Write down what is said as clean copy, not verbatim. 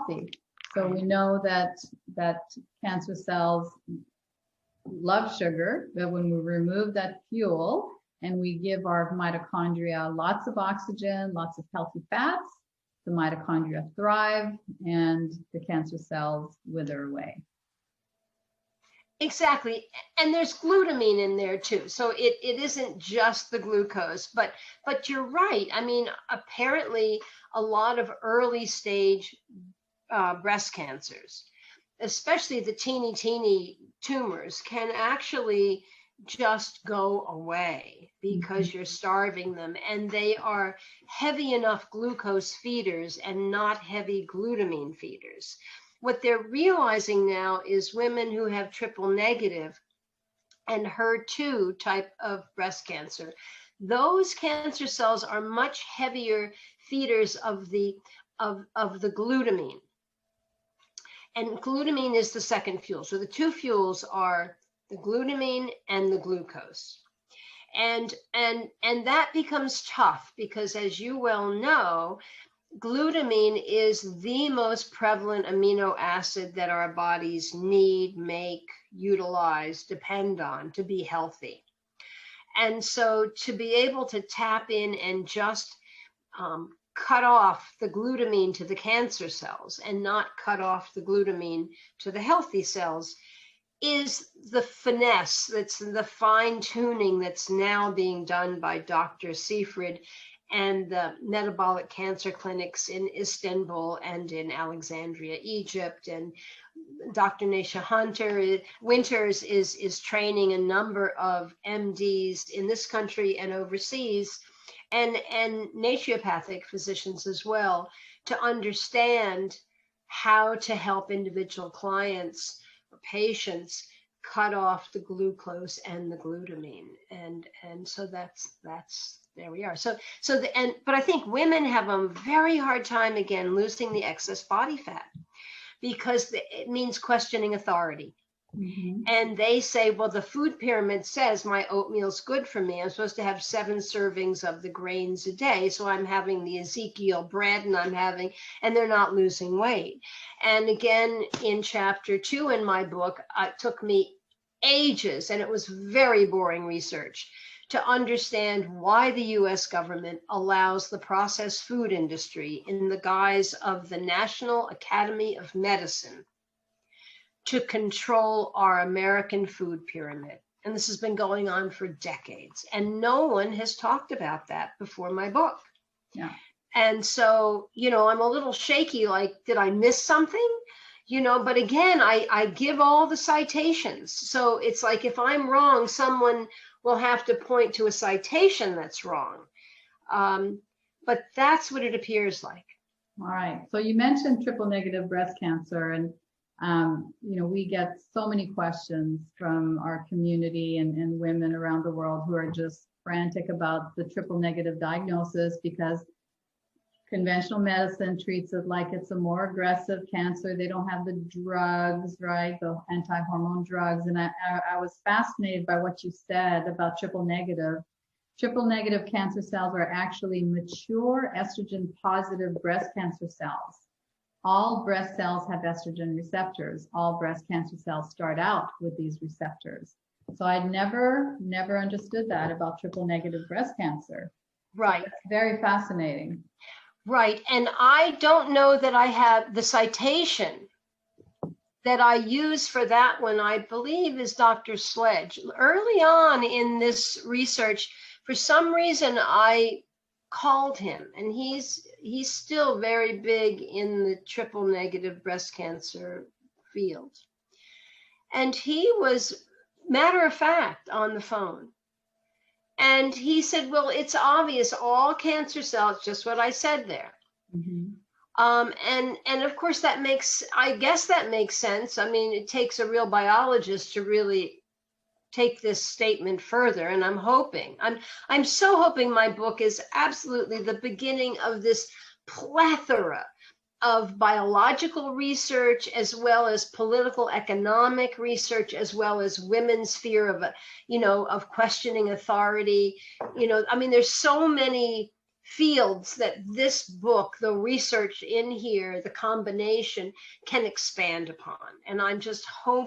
healthy. So we know that cancer cells love sugar, but when we remove that fuel and we give our mitochondria lots of oxygen, lots of healthy fats, the mitochondria thrive and the cancer cells wither away. Exactly. And there's glutamine in there too. So it isn't just the glucose, but you're right. I mean, apparently a lot of early stage breast cancers, especially the teeny tumors, can actually just go away because you're starving them, and they are heavy enough glucose feeders and not heavy glutamine feeders. What they're realizing now is women who have triple negative and HER2 type of breast cancer, those cancer cells are much heavier feeders of the glutamine. And glutamine is the second fuel. So the two fuels are the glutamine and the glucose. And that becomes tough because, as you well know, glutamine is the most prevalent amino acid that our bodies need, make, utilize, depend on to be healthy. And so to be able to tap in and just cut off the glutamine to the cancer cells and not cut off the glutamine to the healthy cells is the finesse, that's the fine tuning that's now being done by Dr. Seyfried and the metabolic cancer clinics in Istanbul and in Alexandria, Egypt. And Dr. Nasha Winters is training a number of MDs in this country and overseas, and naturopathic physicians as well, to understand how to help individual clients or patients cut off the glucose and the glutamine. And so that's there we are. But I think women have a very hard time again losing the excess body fat, because it means questioning authority. Mm-hmm. And they say, well, the food pyramid says my oatmeal's good for me. I'm supposed to have 7 servings of the grains a day. So I'm having the Ezekiel bread and they're not losing weight. And again, in chapter 2 in my book, it took me ages, and it was very boring research, to understand why the US government allows the processed food industry in the guise of the National Academy of Medicine to control our American food pyramid. And this has been going on for decades. And no one has talked about that before my book. Yeah. And so, I'm a little shaky, like, did I miss something? But again, I give all the citations. So it's like, if I'm wrong, someone will have to point to a citation that's wrong. But that's what it appears like. All right. So you mentioned triple negative breast cancer, and we get so many questions from our community and women around the world who are just frantic about the triple negative diagnosis, because conventional medicine treats it like it's a more aggressive cancer. They don't have the drugs, right? The anti-hormone drugs. And I was fascinated by what you said about triple negative. Triple negative cancer cells are actually mature estrogen positive breast cancer cells. All breast cells have estrogen receptors. All breast cancer cells start out with these receptors. So I never understood that about triple negative breast cancer. Right. So it's very fascinating. Right. And I don't know that I have the citation that I use for that one, I believe, is Dr. Sledge. Early on in this research, for some reason, I called him, and he's still very big in the triple negative breast cancer field. And he was matter of fact on the phone. And he said, well, it's obvious, all cancer cells, just what I said there. Mm-hmm. And of course I guess that makes sense. I mean, it takes a real biologist to really take this statement further. And I'm so hoping my book is absolutely the beginning of this plethora of biological research, as well as political economic research, as well as women's fear of questioning authority. There's so many fields that this book, the research in here, the combination can expand upon. And I'm just hoping